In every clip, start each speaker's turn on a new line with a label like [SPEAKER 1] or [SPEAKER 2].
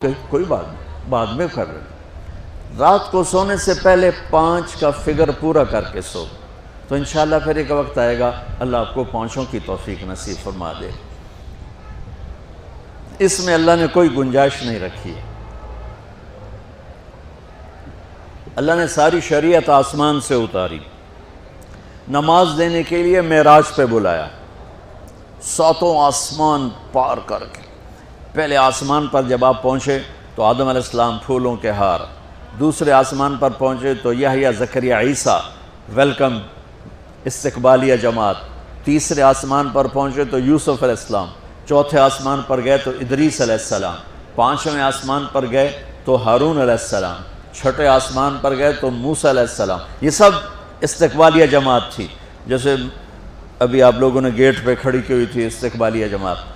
[SPEAKER 1] کوئی بات نہیں، بعد میں کر رہے ہیں۔ رات کو سونے سے پہلے 5 کا فگر پورا کر کے سو، تو انشاءاللہ پھر ایک وقت آئے گا اللہ آپ کو 5 کی توفیق نصیب فرما دے۔ اس میں اللہ نے کوئی گنجائش نہیں رکھی ہے۔ اللہ نے ساری شریعت آسمان سے اتاری، نماز دینے کے لیے معراج پہ بلایا، 7 آسمان پار کر کے۔ پہلے آسمان پر جب آپ پہنچے تو آدم علیہ السلام پھولوں کے ہار، دوسرے آسمان پر پہنچے تو یحییٰ زکریا عیسیٰ ویلکم استقبالیہ جماعت، تیسرے آسمان پر پہنچے تو یوسف علیہ السلام، چوتھے آسمان پر گئے تو ادریس علیہ السلام، 5ویں آسمان پر گئے تو ہارون علیہ السلام، 6 آسمان پر گئے تو موسیٰ علیہ السلام۔ یہ سب استقبالیہ جماعت تھی، جیسے ابھی آپ لوگوں نے گیٹ پہ کھڑی کی ہوئی تھی استقبالیہ جماعت۔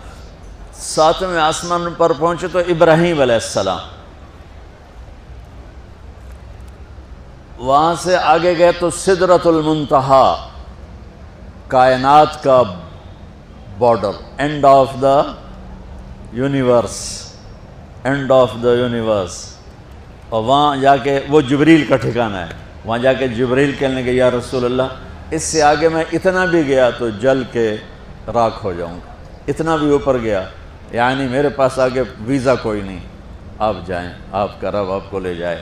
[SPEAKER 1] 7ویں آسمان پر پہنچے تو ابراہیم علیہ السلام، وہاں سے آگے گئے تو سدرۃ المنتہا، کائنات کا border, and of the universe, and of the universe. اور وہاں جا کے وہ جبریل کا ٹھکانہ ہے، وہاں جا کے جبریل کہنے کہ یا رسول اللہ اس سے آگے میں اتنا بھی گیا تو جل کے راکھ ہو جاؤں گا، اتنا بھی اوپر گیا یعنی میرے پاس آگے ویزا کوئی نہیں، آپ جائیں، آپ کا رب آپ کو لے جائے۔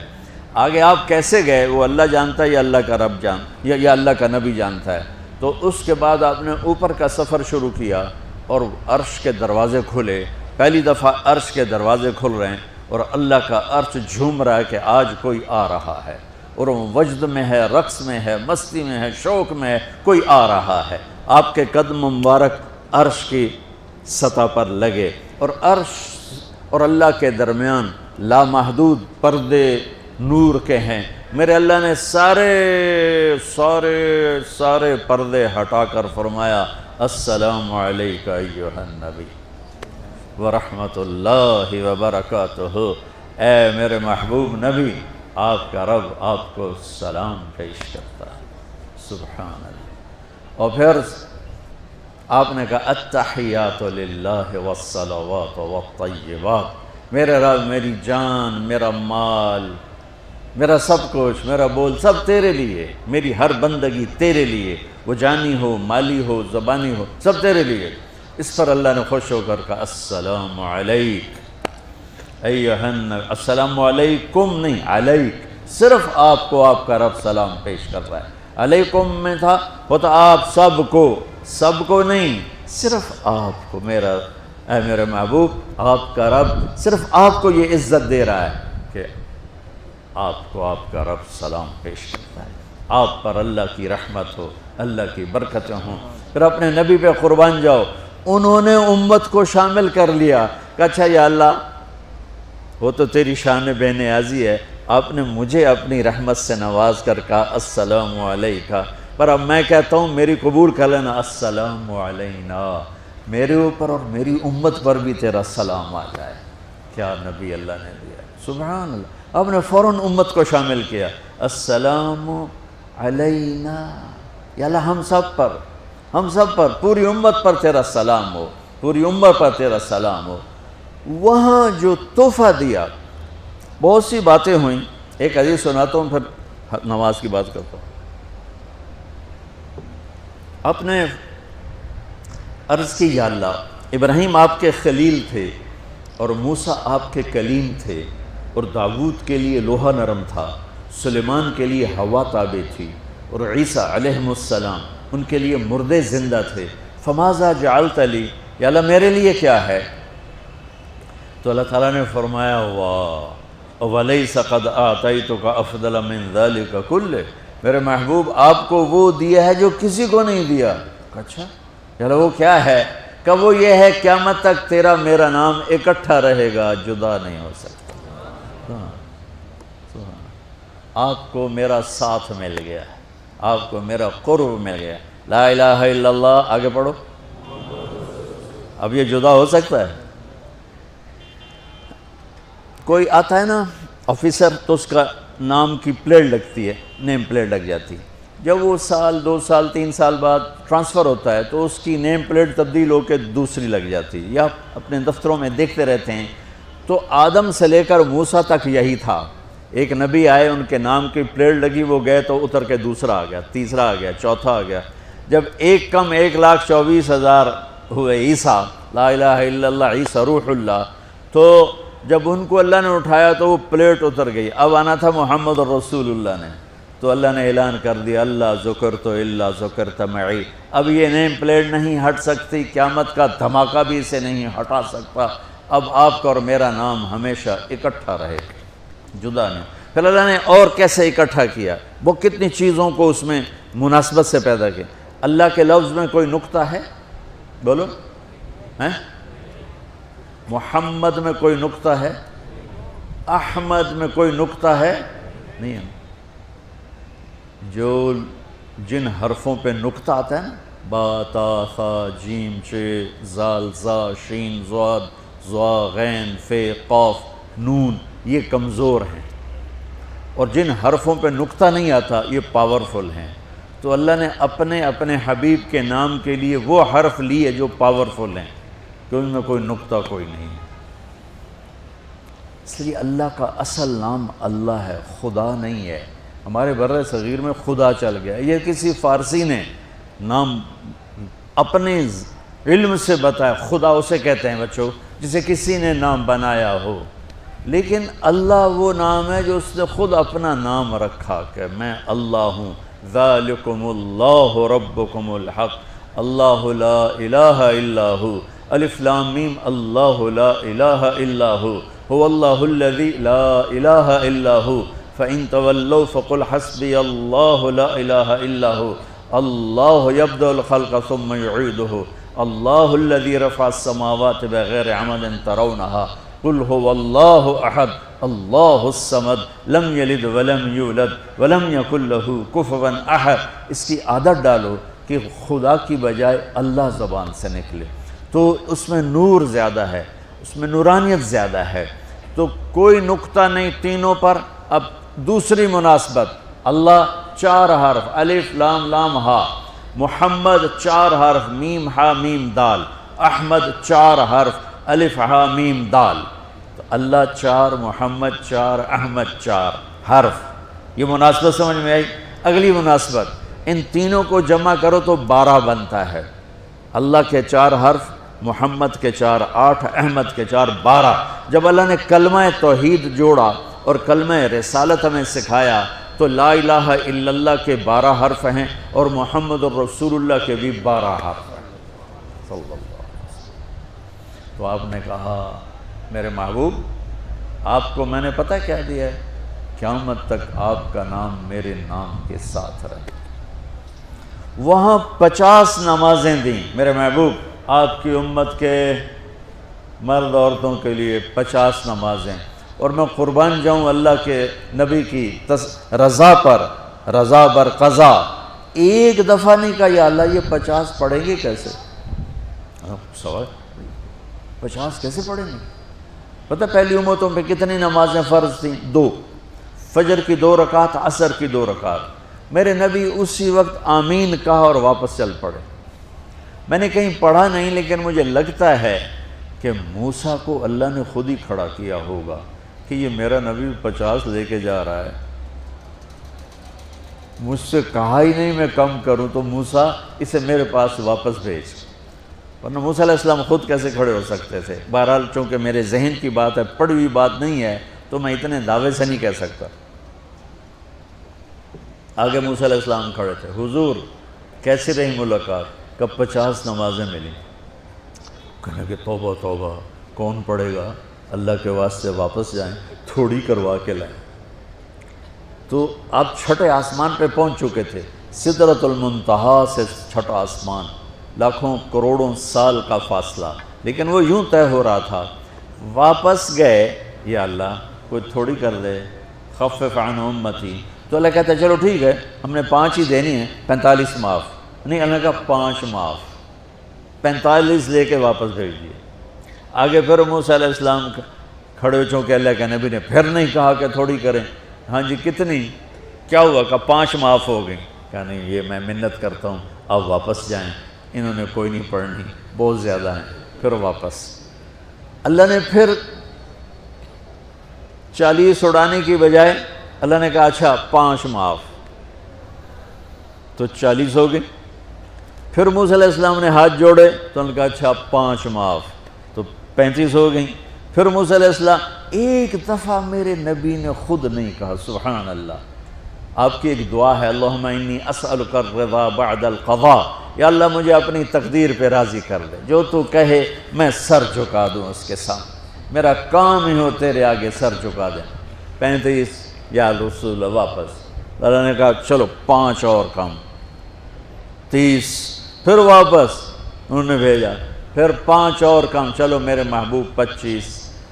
[SPEAKER 1] آگے آپ کیسے گئے وہ اللہ جانتا ہے یا اللہ کا رب یا اللہ کا نبی جانتا ہے۔ تو اس کے بعد آپ نے اوپر کا سفر شروع کیا اور عرش کے دروازے کھلے، پہلی دفعہ عرش کے دروازے کھل رہے ہیں اور اللہ کا عرش جھوم رہا ہے کہ آج کوئی آ رہا ہے، اور وہ وجد میں ہے، رقص میں ہے، مستی میں ہے، شوق میں ہے، کوئی آ رہا ہے۔ آپ کے قدم مبارک عرش کی سطح پر لگے، اور عرش اور اللہ کے درمیان لامحدود پردے نور کے ہیں۔ میرے اللہ نے سارے پردے ہٹا کر فرمایا السلام علیکہ ایھا النبی ورحمۃ اللہ وبرکاتہ۔ اے میرے محبوب نبی، آپ کا رب آپ کو سلام پیش کرتا ہے۔ سبحان اللہ۔ اور پھر آپ نے کہا التحیات للہ والصلوات والطیبات، میرے رب میری جان، میرا مال، میرا سب کچھ، میرا بول سب تیرے لیے، میری ہر بندگی تیرے لیے، وہ جانی ہو، مالی ہو، زبانی ہو، سب تیرے لیے۔ اس پر اللہ نے خوش ہو کر کہا السلام علیک ایھا النبی، السلام علیکم نہیں، علیک، صرف آپ کو آپ کا رب سلام پیش کر رہا ہے۔ علیکم میں تھا ہوتا آپ سب کو نہیں، صرف آپ کو۔ اے میرے محبوب، آپ کا رب صرف آپ کو یہ عزت دے رہا ہے کہ آپ کو آپ کا رب سلام پیش کرتا ہے، آپ پر اللہ کی رحمت ہو، اللہ کی برکتیں ہوں۔ پھر اپنے نبی پہ قربان جاؤ، انہوں نے امت کو شامل کر لیا کہ اچھا یا اللہ وہ تو تیری شان بے نیازی ہے، آپ نے مجھے اپنی رحمت سے نواز کر کہا السلام علیکہ، پر اب میں کہتا ہوں میری قبول کر لینا السلام علینا، میرے اوپر اور میری امت پر بھی تیرا سلام آ جائے۔ کیا نبی اللہ نے دیا، سبحان اللہ۔ آپ نے فوراً امت کو شامل کیا، السلام علینا، یا اللہ ہم سب پر پوری امت پر تیرا سلام ہو، پوری امت پر تیرا سلام ہو۔ وہاں جو تحفہ دیا، بہت سی باتیں ہوئیں، ایک حدیث سناتا ہوں پھر نماز کی بات کرتا ہوں۔ آپ نے عرض کی یا اللہ ابراہیم آپ کے خلیل تھے اور موسیٰ آپ کے کلیم تھے، اور داؤد کے لیے لوہا نرم تھا، سلیمان کے لیے ہوا تابع تھی، اور عیسیٰ علیہ السلام ان کے لیے مردے زندہ تھے، فماذا جعلت لی، یا اللہ میرے لیے کیا ہے؟ تو اللہ تعالیٰ نے فرمایا واہ وَلَيْسَ قَدْ آتَيْتُكَ أَفْضَلَ مِنْ ذَلِكَ كُلِّهِ، میرے محبوب آپ کو وہ دیا ہے جو کسی کو نہیں دیا۔ اچھا یا اللہ وہ کیا ہے؟ کہ وہ یہ ہے قیامت تک تیرا میرا نام اکٹھا رہے گا، جدا نہیں ہو سکتا۔ آپ کو میرا ساتھ مل گیا، آپ کو میرا قرب مل گیا۔ لا الہ الا اللہ، آگے پڑھو۔ اب یہ جدا ہو سکتا ہے؟ کوئی آتا ہے نا آفیسر، تو اس کا نام کی پلیٹ لگتی ہے، نیم پلیٹ لگ جاتی ہے، جب وہ سال 2 سال 3 سال بعد ٹرانسفر ہوتا ہے تو اس کی نیم پلیٹ تبدیل ہو کے دوسری لگ جاتی ہے، یا اپنے دفتروں میں دیکھتے رہتے ہیں تو آدم سے لے کر موسیٰ تک یہی تھا، ایک نبی آئے، ان کے نام کی پلیٹ لگی، وہ گئے تو اتر کے دوسرا آ گیا، تیسرا آ گیا، چوتھا آ گیا، جب ایک کم 1,24,000 ہوئے عیسیٰ، لا الہ الا اللہ عیسیٰ روح اللہ، تو جب ان کو اللہ نے اٹھایا تو وہ پلیٹ اتر گئی، اب آنا تھا محمد رسول اللہ نے، تو اللہ نے اعلان کر دیا اللہ ذکرت الا ذکرت معی، اب یہ نیم پلیٹ نہیں ہٹ سکتی، قیامت کا دھماکہ بھی اسے نہیں ہٹا سکتا، اب آپ کا اور میرا نام ہمیشہ اکٹھا رہے، جدا نہیں۔ پھر اللہ نے اور کیسے اکٹھا کیا، وہ کتنی چیزوں کو اس میں مناسبت سے پیدا کیا۔ اللہ کے لفظ میں کوئی نقطہ ہے؟ بولو، ہیں؟ محمد میں کوئی نقطہ ہے؟ احمد میں کوئی نقطہ ہے؟ نہیں ہے۔ جو جن حرفوں پہ نقطہ آتا ہے نا، با تا ثا جیم چ زال زا شین ضاد ضا غین فے قاف نون، یہ کمزور ہیں، اور جن حرفوں پہ نقطہ نہیں آتا یہ پاورفل ہیں۔ تو اللہ نے اپنے حبیب کے نام کے لیے وہ حرف لیے جو پاورفل ہیں، کہ ان میں کوئی نقطہ کوئی نہیں ہے۔ اس لیے اللہ کا اصل نام اللہ ہے، خدا نہیں ہے۔ ہمارے بر صغیر میں خدا چل گیا، یہ کسی فارسی نے نام اپنے علم سے بتایا، خدا اسے کہتے ہیں بچوں جسے کسی نے نام بنایا ہو، لیکن اللہ وہ نام ہے جو اس نے خود اپنا نام رکھا کہ میں اللہ ہوں، ذالکم اللہ ربکم الحق اللہ لا الہ الا ہو، الف لام میم اللہ لا الہ الا ہو، هو اللہ الذی لا الہ الا ہو، فَإِن تَوَلَّوْا فَقُلْ حَسْبِيَ اللَّهُ لَا إِلَهَ إِلَّا هُوَ اللَّهُ يَبْدَأُ الْخَلْقَ ثُمَّ يُعِيدُهُ اللَّهُ الَّذِي رَفَعَ السَّمَاوَاتِ بِغَيْرِ عَمَدٍ تَرَوْنَهَا قُلْ هُوَ اللَّهُ أَحَدٌ اللَّهُ الصَّمَدُ لَمْ يَلِدْ وَلَمْ يُولَدْ وَلَمْ يَكُنْ لَهُ كُفُوًا أَحَدٌ۔ اس کی عادت ڈالو کہ خدا کی بجائے اللہ زبان سے نکلے، تو اس میں نور زیادہ ہے، اس میں نورانیت زیادہ ہے۔ تو کوئی نقطہ نہیں تینوں پر۔ اب دوسری مناسبت، اللہ 4 حرف الف لام لام ہا، محمد 4 حرف میم ہا میم دال، احمد 4 حرف الف ہا میم دال، تو اللہ 4، محمد 4، احمد 4 حرف۔ یہ مناسبت سمجھ میں آئی؟ اگلی مناسبت، ان تینوں کو جمع کرو تو 12 بنتا ہے۔ اللہ کے 4 حرف، محمد کے 4 8، احمد کے 4 12۔ جب اللہ نے کلمہ توحید جوڑا اور کلمہ رسالت ہمیں سکھایا تو لا الہ الا اللہ کے 12 حرف ہیں اور محمد الرسول اللہ کے بھی 12 حرف ہیں صلی اللہ علیہ وسلم۔ تو آپ نے کہا میرے محبوب آپ کو میں نے پتہ کیا دیا ہے؟ قیامت تک آپ کا نام میرے نام کے ساتھ رہے۔ وہاں 50 نمازیں دیں میرے محبوب، آپ کی امت کے مرد عورتوں کے لیے 50 نمازیں، اور میں قربان جاؤں اللہ کے نبی کی رضا پر، رضا بر قضا، ایک دفعہ نہیں کہا یا اللہ یہ 50 پڑھیں گے کیسے؟ سوال 50 کیسے پڑھیں گے؟ پتہ پہلی امتوں پہ کتنی نمازیں فرض تھیں؟ 2، فجر کی 2 رکعت، عصر کی 2 رکعت۔ میرے نبی اسی وقت آمین کہا اور واپس چل پڑے۔ میں نے کہیں پڑھا نہیں، لیکن مجھے لگتا ہے کہ موسیٰ کو اللہ نے خود ہی کھڑا کیا ہوگا کہ یہ میرا نبی 50 لے کے جا رہا ہے، مجھ سے کہا ہی نہیں میں کم کروں، تو موسیٰ اسے میرے پاس واپس بھیج۔ ورنہ موسیٰ علیہ السلام خود کیسے کھڑے ہو سکتے تھے؟ بہرحال چونکہ میرے ذہن کی بات ہے، پڑھی ہوئی بات نہیں ہے، تو میں اتنے دعوے سے نہیں کہہ سکتا۔ آگے موسیٰ علیہ السلام کھڑے تھے، حضور کیسی رہی ملاقات؟ کب 50 نمازیں ملی؟ کہنے کہ توبہ توبہ، کون پڑھے گا؟ اللہ کے واسطے واپس جائیں، تھوڑی کروا کے لائیں۔ تو آپ چھٹے آسمان پہ پہنچ چکے تھے، سدرۃ المنتہا سے چھٹا آسمان، لاکھوں کروڑوں سال کا فاصلہ، لیکن وہ یوں طے ہو رہا تھا۔ واپس گئے، یا اللہ کوئی تھوڑی کر دے، خفف عن امتی، تو اللہ کہتا ہے چلو ٹھیک ہے، ہم نے 5 ہی دینی ہیں، 45 معاف نہیں۔ اللہ نے کہا 5 معاف، 45 لے کے واپس بھیج دیے۔ آگے پھر موسیٰ علیہ السلام کھڑے ہو، چونکہ اللہ کے نبی نے پھر نہیں کہا کہ تھوڑی کریں۔ ہاں جی کتنی؟ کیا ہوا؟ کہ 5 معاف ہو گئیں۔ کہا نہیں یہ میں منت کرتا ہوں، آپ واپس جائیں، انہوں نے کوئی نہیں پڑھنی، بہت زیادہ ہیں۔ پھر واپس اللہ نے پھر 40 اڑانے کی بجائے اللہ نے کہا اچھا 5 معاف، تو 40 ہو گئی۔ پھر موسیٰ علیہ السلام نے ہاتھ جوڑے تو انہوں نے کہا اچھا 5 معاف، تو 35 ہو گئیں۔ پھر موسیٰ علیہ السلام ایک دفعہ میرے نبی نے خود نہیں کہا، سبحان اللہ، آپ کی ایک دعا ہے، اللہم انی اسألک الرضا بعد القضاء، یا اللہ مجھے اپنی تقدیر پہ راضی کر دے، جو تو کہے میں سر جھکا دوں اس کے سامنے، میرا کام ہی ہو تیرے آگے سر جھکا دیں۔ 35 یا رسول اللہ واپس، اللہ نے کہا چلو 5 اور کم، 30، پھر واپس انہوں نے بھیجا، پھر 5 اور کم، چلو میرے محبوب 25،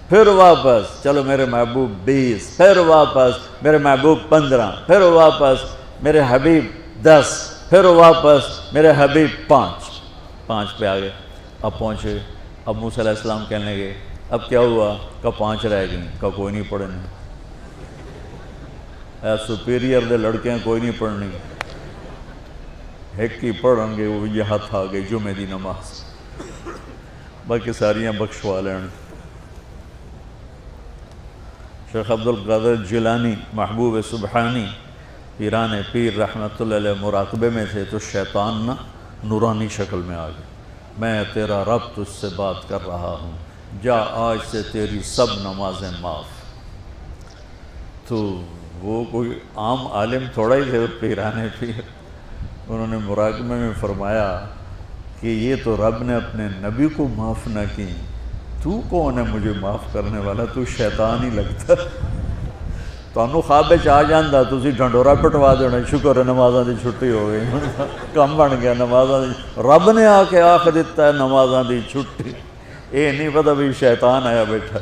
[SPEAKER 1] پھر واپس چلو میرے محبوب 20، پھر واپس میرے محبوب 15، پھر واپس میرے حبیب 10، پھر واپس میرے حبیب 5 پہ آگئے۔ اب پہنچے، اب موسیٰ علیہ السلام کہنے لگے اب کیا ہوا؟ کہ 5 رہ گئیں، کہ کوئی نہیں پڑھنے، سپیریئر دے لڑکیاں کوئی نہیں پڑھنی، ایک کی پڑھیں گے وہ یہ ہاتھ آ گئی جمعے دی نماز، باقی ساریاں بخشوا لین۔ شیخ عبد القادر جیلانی محبوب سبحانی پیران پیر رحمۃ اللہ علیہ مراقبے میں تھے تو شیطان نا نورانی شکل میں آ گیا، میں تیرا رب تجھ سے بات کر رہا ہوں، جا آج سے تیری سب نمازیں معاف۔ تو وہ کوئی عام عالم تھوڑا ہی تھے، پیران پیر، انہوں نے مراقبے میں فرمایا کہ یہ تو رب نے اپنے نبی کو معاف نہ کی، تو کون ہے مجھے معاف کرنے والا؟ تو شیطان ہی لگتا، تانوں خواب وچ آ جاندا تسی ڈھنڈورا پٹوا دینا، شکر ہے نمازاں دی چھٹی ہو گئی، کم بن گیا نمازاں دی، رب نے آ کے آکھ دیتا ہے نمازاں دی چھٹی، یہ نہیں پتہ بھی شیطان آیا بیٹھا۔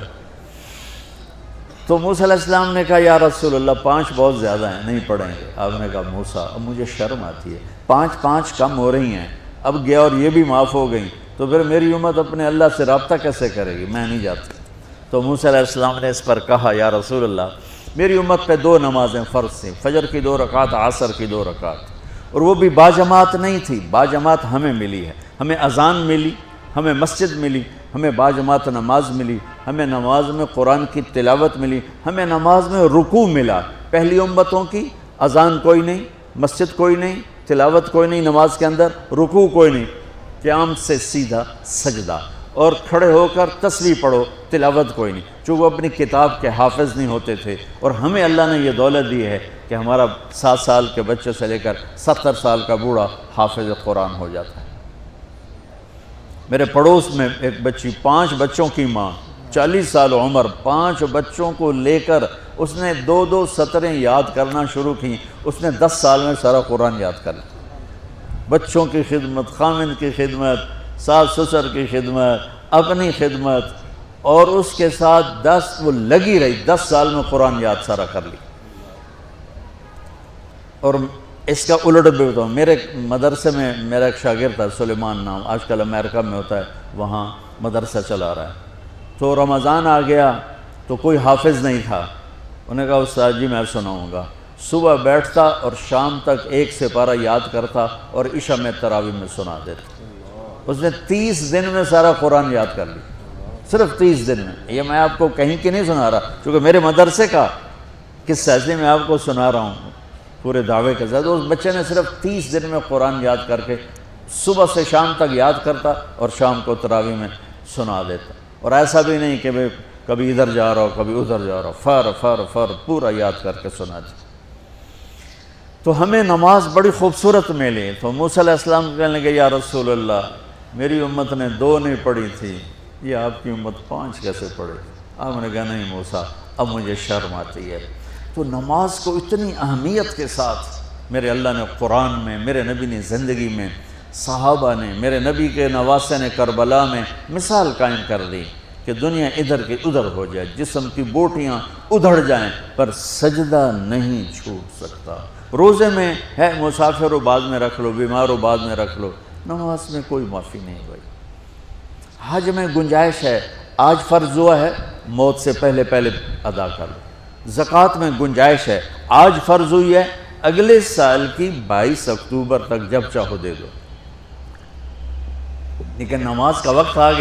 [SPEAKER 1] تو موسیٰ علیہ السلام نے کہا یا رسول اللہ 5 بہت زیادہ ہیں، نہیں پڑھیں گے۔ آپ نے کہا موسیٰ اب مجھے شرم آتی ہے، 5 کم ہو رہی ہیں، اب گیا اور یہ بھی معاف ہو گئیں تو پھر میری امت اپنے اللہ سے رابطہ کیسے کرے گی؟ میں نہیں جاتا۔ تو موسیٰ علیہ السلام نے اس پر کہا یا رسول اللہ میری امت پہ 2 نمازیں فرض تھیں، فجر کی 2 رکعت، عصر کی 2 رکعت، اور وہ بھی باجماعت نہیں تھی، باجماعت ہمیں ملی ہے، ہمیں اذان ملی، ہمیں مسجد ملی، ہمیں باجماعت نماز ملی، ہمیں نماز میں قرآن کی تلاوت ملی، ہمیں نماز میں رکوع ملا۔ پہلی امتوں کی اذان کوئی نہیں، مسجد کوئی نہیں، تلاوت کوئی نہیں، نماز کے اندر رکوع کوئی نہیں، قیام سے سیدھا سجدہ، اور کھڑے ہو کر تسبیح پڑھو، تلاوت کوئی نہیں، چونکہ وہ اپنی کتاب کے حافظ نہیں ہوتے تھے، اور ہمیں اللہ نے یہ دولت دی ہے کہ ہمارا 7 سال کے بچے سے لے کر 70 سال کا بوڑھا حافظ قرآن ہو جاتا ہے۔ میرے پڑوس میں ایک بچی، 5 بچوں کی ماں، 40 سال عمر، 5 بچوں کو لے کر اس نے 2 سطریں یاد کرنا شروع کی، اس نے 10 سال میں سارا قرآن یاد کر لیا۔ بچوں کی خدمت، خامن کی خدمت، ساس سسر کی خدمت، اپنی خدمت، اور اس کے ساتھ وہ لگی رہی، 10 سال میں قرآن یاد سارا کر لی۔ اور اس کا الٹ بھی بتاؤں، میرے مدرسے میں میرا ایک شاگرد تھا سلیمان نام، آج کل امریکہ میں ہوتا ہے، وہاں مدرسہ چلا رہا ہے۔ تو رمضان آ گیا تو کوئی حافظ نہیں تھا، انہوں نے کہا استاد جی میں سناؤں گا۔ صبح بیٹھتا اور شام تک 1 سپارہ یاد کرتا اور عشاء میں تراویح میں سنا دیتا۔ اس نے 30 دن میں سارا قرآن یاد کر لی، صرف 30 دن میں۔ یہ میں آپ کو کہیں کی نہیں سنا رہا، چونکہ میرے مدرسے کا قصہ ہے، میں آپ کو سنا رہا ہوں پورے دعوے کے ساتھ۔ اس بچے نے صرف 30 دن میں قرآن یاد کر کے صبح سے شام تک یاد کرتا اور شام کو تراویح میں سنا دیتا، اور ایسا بھی نہیں کہ کبھی ادھر جا رہا ہو کبھی ادھر جا رہا ہو، فر پورا یاد کر کے سنا دیتا۔ تو ہمیں نماز بڑی خوبصورت ملی۔ تو موسیٰ علیہ السلام کہنے لگے یا رسول اللہ میری امت نے 2 نہیں پڑھی تھی، یہ آپ کی امت 5 کیسے پڑھے؟ آپ نے کہا نہیں موسیٰ اب مجھے شرم آتی ہے۔ تو نماز کو اتنی اہمیت کے ساتھ میرے اللہ نے قرآن میں، میرے نبی نے زندگی میں، صحابہ نے، میرے نبی کے نواسے نے کربلا میں مثال قائم کر دی کہ دنیا ادھر کی ادھر ہو جائے، جسم کی بوٹیاں ادھڑ جائیں پر سجدہ نہیں چھوٹ سکتا۔ روزے میں ہے مسافر ہو بعد میں رکھ لو، بیمار ہو بعد میں رکھ لو، نماز میں کوئی معافی نہیں بھائی۔ حج میں گنجائش ہے، آج فرض ہوا ہے موت سے پہلے ادا کر لو۔ زکوٰۃ میں گنجائش ہے، آج فرض ہوئی ہے اگلے سال کی 22 اکتوبر تک جب چاہو دے دو۔ لیکن نماز کا وقت آ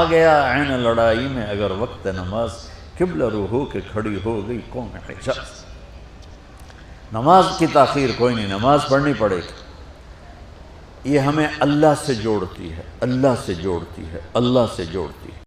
[SPEAKER 1] گیا عین لڑائی میں اگر وقت نماز قبلہ رو ہو کے کھڑی ہو گئی قوم حجاز۔ نماز کی تاخیر کوئی نہیں، نماز پڑھنی پڑے گی۔ یہ ہمیں اللہ سے جوڑتی ہے، اللہ سے جوڑتی ہے، اللہ سے جوڑتی ہے۔